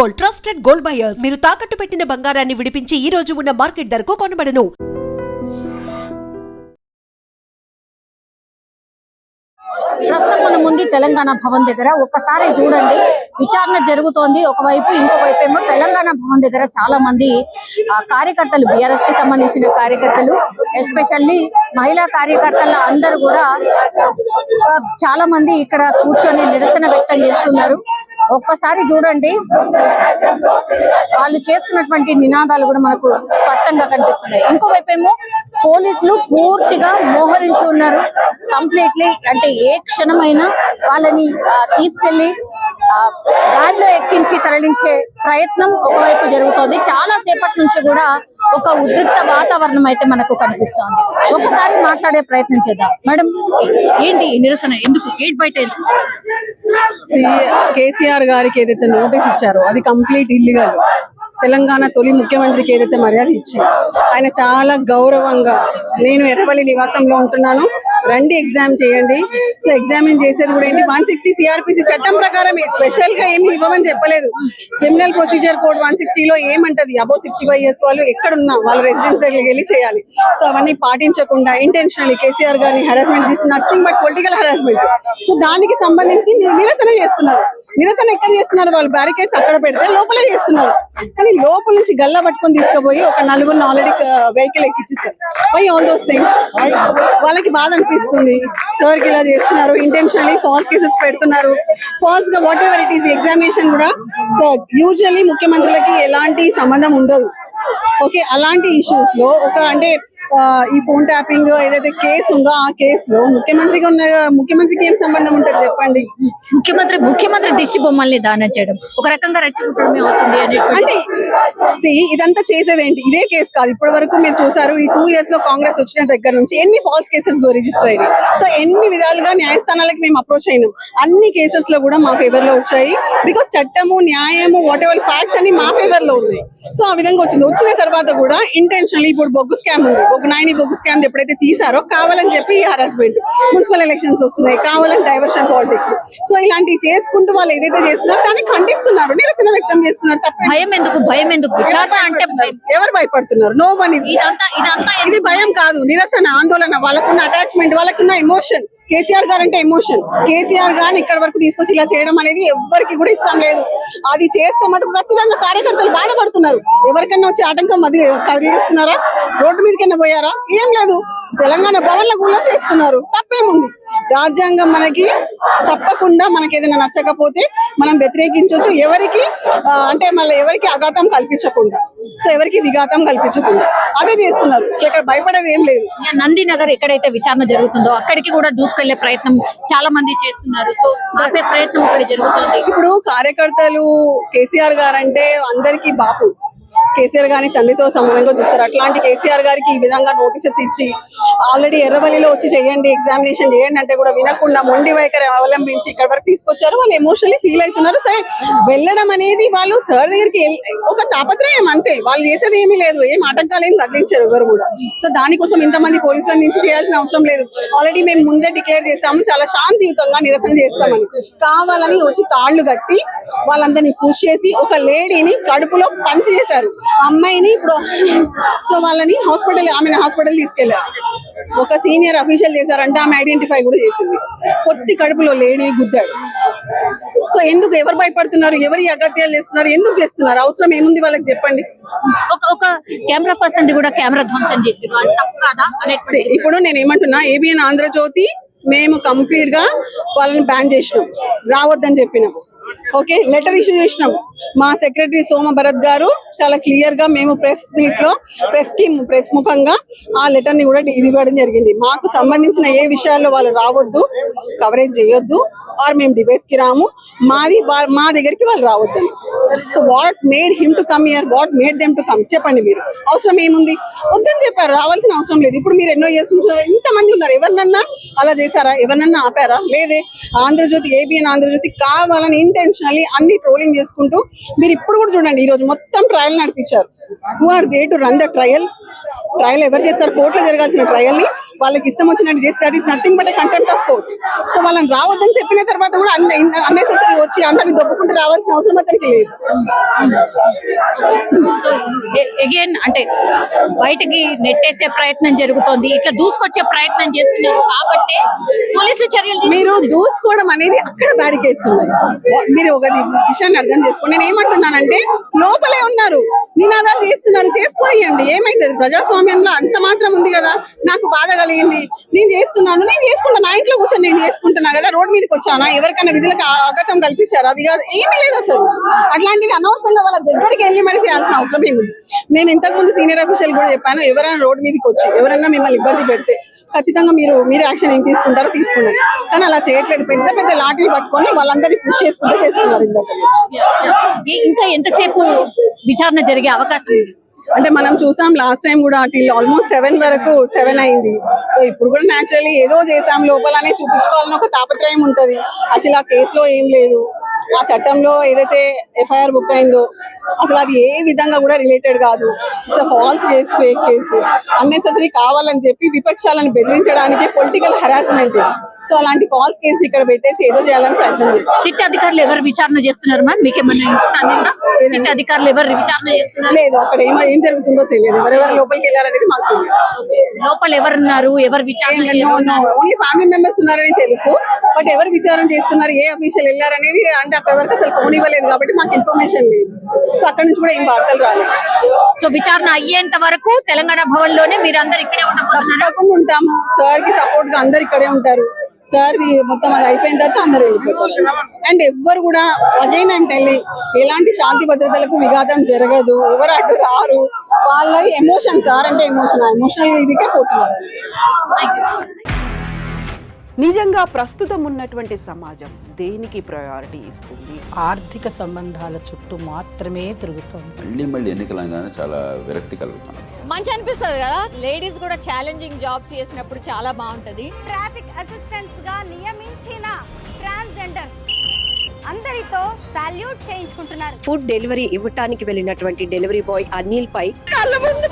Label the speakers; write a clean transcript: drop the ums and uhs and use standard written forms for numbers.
Speaker 1: Gold, trusted gold buyers. మీరు తాకట్టు పెట్టిన బంగారాన్ని విడిపించి ఈ రోజు ఉన్న మార్కెట్ ధరకు కొనబడను.
Speaker 2: ప్రస్తుతం మనం ఉంది తెలంగాణ భవన్ దగ్గర. ఒక్కసారి చూడండి, విచారణ జరుగుతోంది ఒకవైపు, ఇంకోవైపు ఏమో తెలంగాణ భవన్ దగ్గర చాలా మంది కార్యకర్తలు, బీఆర్ఎస్ కి సంబంధించిన కార్యకర్తలు, ఎస్పెషల్లీ మహిళా కార్యకర్తల అందరూ కూడా చాలా మంది ఇక్కడ కూర్చొని నిరసన వ్యక్తం చేస్తున్నారు. ఒక్కసారి చూడండి, వాళ్ళు చేస్తున్నటువంటి నినాదాలు కూడా మనకు స్పష్టంగా కనిపిస్తున్నాయి. ఇంకోవైపు ఏమో పోలీసులు పూర్తిగా మోహరించి ఉన్నారు కంప్లీట్లీ. అంటే ఏ క్షణమైనా వాళ్ళని తీసుకెళ్లి గాల్లో ఎక్కించి తరలించే ప్రయత్నం ఒకవైపు జరుగుతోంది. చాలా సేపటి నుంచి కూడా ఒక ఉద్రిక్త వాతావరణం అయితే మనకు కనిపిస్తోంది. ఒకసారి మాట్లాడే ప్రయత్నం చేద్దాం. మేడం, ఏంటి నిరసన? ఎందుకు గేట్ బయట?
Speaker 3: కేసీఆర్ గారికి ఏదైతే నోటీస్ ఇచ్చారో అది కంప్లీట్ ఇల్లీగల్. తెలంగాణ తొలి ముఖ్యమంత్రికి ఏదైతే మర్యాద ఇచ్చి ఆయన చాలా గౌరవంగా, నేను ఎర్రవల్లి నివాసంలో ఉంటున్నాను, రండి ఎగ్జామ్ చేయండి. సో ఎగ్జామిన్ చేసేది కూడా ఏంటి, 160 సిఆర్పిసి చట్టం ప్రకారమే, స్పెషల్ గా ఏమి ఇవ్వమని చెప్పలేదు. క్రిమినల్ ప్రొసీజర్ కోడ్ 160లో ఏమంటది, అబౌవ్ 65 years వాళ్ళు ఎక్కడున్నా వాళ్ళ రెసిడెన్స్ దగ్గరికి వెళ్ళి చేయాలి. సో అవన్నీ పాటించకుండా ఇంటెన్షనల్లీ కేసీఆర్ గారిని harassment, this nothing but political harassment. So దానికి సంబంధించి నిరసన చేస్తున్నారు. నిరసన ఎక్కడ చేస్తున్నారు? వాళ్ళు బ్యారికేడ్స్ అక్కడ పెడితే లోపలే చేస్తున్నారు. కానీ లోపల నుంచి గల్లా పట్టుకొని తీసుకుపోయి ఒక నలుగురిని ఆల్రెడీ వెహికల్ ఎక్కించేస్తారు. Why all those things? వాళ్ళకి బాధ అనిపిస్తుంది. సార్కి ఇలా చేస్తున్నారు, ఇంటెన్షనల్లీ ఫాల్స్ కేసెస్ పెడుతున్నారు. ఫాల్స్ గా whatever it is, examination కూడా. సో యూజువల్లీ ముఖ్యమంత్రులకి ఎలాంటి సంబంధం ఉండదు. ఓకే, అలాంటి ఇష్యూస్ లో ఒక అంటే ఈ ఫోన్ ట్యాపింగ్ ఏదైతే కేసు ఉందో ఆ కేసులో ముఖ్యమంత్రికి ఏం సంబంధం ఉంటుంది చెప్పండి?
Speaker 2: ముఖ్యమంత్రి దిష్టి బొమ్మల్ని దానం చేయడం ఒక రకంగా రెచ్చగొట్టడమే అవుతుంది
Speaker 3: అంటే ఇదంతా చేసేదేంటి? ఇదే కేసు కాదు, ఇప్పటి వరకు మీరు చూసారు ఈ 2 years లో కాంగ్రెస్ వచ్చిన దగ్గర నుంచి ఎన్ని ఫాల్స్ కేసెస్ రిజిస్టర్ అయ్యాయి. సో ఎన్ని విధాలుగా న్యాయస్థానాలకు మేము అప్రోచ్ అయినాం, అన్ని కేసెస్ లో కూడా మా ఫేవర్ లో వచ్చాయి. బికాస్ చట్టము, న్యాయము, వాట్ ఎవర్ ఫ్యాక్ట్స్ అన్ని మా ఫేవర్ లో ఉన్నాయి. సో ఆ విధంగా వచ్చిన తర్వాత కూడా ఇంటెన్షనల్లీ ఇప్పుడు బొగ్గు స్కామ్ ఉంది, బొగ్గు స్కామ్ ఎప్పుడైతే తీసారో కావాలని చెప్పి ఈ హరాస్మెంట్, మున్సిపల్ ఎలక్షన్స్ వస్తున్నాయి, కావాలని డైవర్షన్ పాలిటిక్స్. సో ఇలాంటివి చేసుకుంటూ వాళ్ళు ఏదైతే చేస్తున్నారో దాన్ని ఖండిస్తున్నారు, నిరసన వ్యక్తం చేస్తున్నారు. తప్ప భయం ఎందుకు? విచారణ అంటే ఎవరు భయపడుతున్నారు? No one is. ఇది భయం కాదు, నిరసన, ఆందోళన. వాళ్ళకున్న అటాచ్మెంట్, వాళ్ళకున్న ఎమోషన్. కేసీఆర్ గారు అంటే ఎమోషన్. కేసీఆర్ గారిని ఇక్కడ వరకు తీసుకొచ్చి ఇలా చేయడం అనేది ఎవరికి కూడా ఇష్టం లేదు. అది చేస్తే మటుకు ఖచ్చితంగా కార్యకర్తలు బాధపడుతున్నారు. ఎవరికన్నా వచ్చి ఆటంకం అది కలిగిస్తున్నారా? రోడ్డు మీదకన్నా పోయారా? ఏం లేదు. తెలంగాణ భవన్ల కూడా చేస్తున్నారు. తప్పేముంది? రాజ్యాంగం మనకి తప్పకుండా మనకి ఏదైనా నచ్చకపోతే మనం వ్యతిరేకించవచ్చు, ఎవరికి అంటే మళ్ళీ ఎవరికి అఘాతం కల్పించకుండా, సో ఎవరికి విఘాతం కల్పించకుండా అదే చేస్తున్నారు. సో ఇక్కడ భయపడేది ఏం లేదు.
Speaker 2: నంది నగర్ ఎక్కడైతే విచారణ జరుగుతుందో అక్కడికి కూడా దూసుకెళ్లే ప్రయత్నం చాలా మంది చేస్తున్నారు. సో ఆపే ప్రయత్నం ఇక్కడ జరుగుతుంది.
Speaker 3: ఇప్పుడు కార్యకర్తలు కేసీఆర్ గారు అంటే అందరికీ బాపు. కేసీఆర్ గారిని తండ్రితో సమానంగా చూస్తారు. అట్లాంటి కేసీఆర్ గారికి ఈ విధంగా నోటీసెస్ ఇచ్చి ఆల్రెడీ ఎర్రవల్లిలో వచ్చి చేయండి, ఎగ్జామినేషన్ చేయండి అంటే కూడా వినకుండా మొండి వైఖరి అవలంబించి ఇక్కడ వరకు తీసుకొచ్చారు. వాళ్ళు ఎమోషనల్లీ ఫీల్ అవుతున్నారు. సరే, వెళ్ళడం అనేది వాళ్ళు సార్ దగ్గరికి ఒక తాపత్రయం అంతే. వాళ్ళు చేసేది ఏమీ లేదు, ఏం ఆటంకాలు ఏం కదిలించారు ఎవరు కూడా. సో దానికోసం ఇంతమంది పోలీసులను నుంచి చేయాల్సిన అవసరం లేదు. ఆల్రెడీ మేము ముందే డిక్లేర్ చేసాము చాలా శాంతియుతంగా నిరసన చేస్తామని. కావాలని వచ్చి తాళ్లు కట్టి వాళ్ళందరినీ పుష్ చేసి ఒక లేడీని కడుపులో పంచి చేశారు, అమ్మాయిని. ఇప్పుడు సో వాళ్ళని హాస్పిటల్ తీసుకెళ్లారు. ఒక సీనియర్ అఫీషియల్ చేశారంటే ఆమె ఐడెంటిఫై కూడా చేసింది. పొత్తి కడుపులో లేడీని గుద్దాడు. సో ఎందుకు? ఎవరు భయపడుతున్నారు? ఎవరి అగత్యాలు చేస్తున్నారు? ఎందుకు చేస్తున్నారు? అవసరం ఏముంది వాళ్ళకి చెప్పండి.
Speaker 2: ఒక కెమెరా పర్సన్ కూడా కెమెరా ధ్వంసం చేశారు.
Speaker 3: ఇప్పుడు నేను ఏమంటున్నా, ఏబిఎన్ ఆంధ్రజ్యోతి మేము కంప్లీట్ గా వాళ్ళని బ్యాన్ చేసినాం, రావద్దని చెప్పినాం. ఓకే, లెటర్ ఇష్యూ చేసినాం. మా సెక్రటరీ సోమ భరత్ గారు చాలా క్లియర్ గా మేము ప్రెస్ మీట్ లో ప్రెస్ ముఖంగా ఆ లెటర్ ని కూడా ఇవ్వడం జరిగింది. మాకు సంబంధించిన ఏ విషయాల్లో వాళ్ళు రావద్దు, కవరేజ్ చేయొద్దు, ఆర్ మేము డిబేట్స్ కి రాము, మా దగ్గరికి వాళ్ళు రావద్దని. So what made him to come here, what made them to come? చెప్పండి మీరు. అవసరం ఏముంది? వద్దని చెప్పారు, రావాల్సిన అవసరం లేదు. ఇప్పుడు మీరు ఎన్నో ఇయర్స్ నుంచి ఇంతమంది ఉన్నారు, ఎవరినన్నా అలా చేశారా? ఎవరినన్నా ఆపారా? లేదే. ఆంధ్రజ్యోతి, ఏబిఎన్ ఆంధ్రజ్యోతి కావాలని ఇంటెన్షనల్లీ అన్ని ట్రోలింగ్ చేసుకుంటూ మీరు ఇప్పుడు కూడా చూడండి, ఈ రోజు మొత్తం ట్రయల్ నడిపించారు. Who are they to run the trial? Trial ఎవరు చేస్తారు? కోర్టులో జరగాల్సిన ట్రయల్ ని వాళ్ళకి ఇష్టం వచ్చినట్టు చేస్తే that is nothing but contempt of court. So వాళ్ళని రావద్దని చెప్పిన తర్వాత కూడా అన్నెసెసరీ వచ్చి అందరిని దొబ్బుకుంటూ రావాల్సిన అవసరం అతనికి లేదు.
Speaker 2: సో అగైన్ అంటే బయటకి నెట్టేసే ప్రయత్నం జరుగుతోంది, ఇట్లా దూసుకొచ్చే ప్రయత్నం చేస్తున్నారు కాబట్టి పోలీసు చర్యలు
Speaker 3: మీరు దూసుకోవడం అనేది అక్కడ బ్యారికేడ్స్ ఉన్నాయి. మీరు ఒక విషయాన్ని అర్థం చేసుకోండి. నేను ఏమంటున్నానంటే లోపలే ఉన్నారు, నినాదాలు చేస్తున్నారు, చేసుకోనియండి, ఏమైతుంది? ప్రజాస్వామ్యంలో అంత మాత్రం ఉంది కదా. నాకు బాధ కలిగింది, నేను చేస్తున్నాను, నేను చేసుకుంటా, నా ఇంట్లో కూర్చొని నేను చేసుకుంటున్నా కదా. రోడ్ మీదకి వచ్చానా? ఎవరికైనా విధులకు ఆగతం కల్పించారా? అవి కాదు, ఏమీ లేదు అసలు. అట్లాంటిది అనవసరంగా వాళ్ళ దగ్గరికి వెళ్ళి మరి చేయాల్సిన అవసరం ఏముంది? నేను ఇంతకుముందు సీనియర్ అఫీషియల్ కూడా చెప్పాను, ఎవరైనా రోడ్ మీదకి వచ్చి ఎవరైనా మిమ్మల్ని ఇబ్బంది పెడితే ఖచ్చితంగా మీరు యాక్షన్ ఏం తీసుకుంటారో తీసుకున్నారు. కానీ అలా చేయట్లేదు. పెద్ద పెద్ద లాఠీలు పట్టుకొని వాళ్ళందరినీ పుష్ చేసుకుంటూ చేస్తున్నారు.
Speaker 2: ఇంకా ఎంతసేపు విచారణ జరిగే అవకాశం ఉంది?
Speaker 3: అంటే మనం చూసాం లాస్ట్ టైం కూడా ఆల్మోస్ట్ 7 వరకు 7 అయింది. సో ఇప్పుడు కూడా న్యాచురల్లీ ఏదో చేసాం లోపలనే చూపించుకోవాలని ఒక తాపత్రయం ఉంటది. అసలు ఆ కేసులో ఏం లేదు, ఆ చట్టంలో ఏదైతే ఎఫ్ఐఆర్ బుక్ అయిందో అసలు అది ఏ విధంగా కూడా రిలేటెడ్ కాదు. It's false case, fake case, unnecessary కావాలని చెప్పి విపక్షాలను బెదిరించడానికి పొలిటికల్ హెరాస్మెంట్. సో అలాంటి ఫాల్స్ కేసు ఇక్కడ పెట్టేసి ఏదో చేయాలని ప్రయత్నం చేస్తారు.
Speaker 2: సిట్ అధికారులు ఎవరు విచారణ చేస్తున్నారు మ్యామ్? మీకేమన్నా సిట్ అధికారులు ఎవరు విచారణ చేస్తున్నారు?
Speaker 3: లేదు, అక్కడ ఏం జరుగుతుందో తెలియదు. ఎవరెవరు లోపలికి వెళ్ళారనేది మాకు తెలియదు.
Speaker 2: లోపల ఎవరున్నారు, ఎవరు విచారణ
Speaker 3: ఓన్లీ ఫ్యామిలీ మెంబర్స్ ఉన్నారని తెలుసు. బట్ ఎవరు విచారణ చేస్తున్నారు, ఏ అఫీషియల్ వెళ్ళారనేది అంటే అక్కడ వరకు అసలు ఫోన్ ఇవ్వలేదు కాబట్టి మాకు ఇన్ఫర్మేషన్ లేదు. సో అక్కడ నుంచి కూడా ఏం వార్తలు రాలేదు.
Speaker 2: సో విచారణ అయ్యేంత వరకు తెలంగాణ భవన్ లోనే మీరు అందరు ఇక్కడే ఉండబోతున్నారు?
Speaker 3: తప్పకుండా ఉంటాము. సార్ కి సపోర్ట్ గా అందరు ఇక్కడే ఉంటారు. సార్ మొత్తం అది అయిపోయిన తర్వాత అందరు వెళ్ళిపోతారు. అండ్ ఎవ్వరు కూడా అగైన్ అంటే ఎలాంటి శాంతి భద్రతలకు విఘాతం జరగదు, ఎవరు అడ్డు రారు. వాళ్ళ ఎమోషన్, సార్ అంటే ఎమోషనల్ ఇదికే పోతున్నారు.
Speaker 4: నిజంగా ప్రస్తుతం ఉన్నటువంటి సమాజం దేనికి ప్రయారిటీ ఇస్తుంది?
Speaker 5: ఆర్థిక సంబంధాల చుట్టూ మాత్రమే తిరుగుతోంది.
Speaker 6: మళ్ళీ ఎన్నికలంగానే చాలా విరక్తి కలుగుతున్నాం.
Speaker 2: మంచి అనిపిస్తుంది కదా, లేడీస్ కూడా ఛాలెంజింగ్ జాబ్స్ చేసినప్పుడు చాలా బాగుంటది.
Speaker 7: ట్రాఫిక్ అసిస్టెంట్స్ గా నియమించిన ట్రాన్స్జెండర్స్ అందరితో సాల్యూట్ చేయించుకుంటున్నారు.
Speaker 8: ఫుడ్ డెలివరీ ఇవ్వటానికి వెళ్ళినటువంటి డెలివరీ బాయ్ అనిల్ పై కళ్ళ ముందు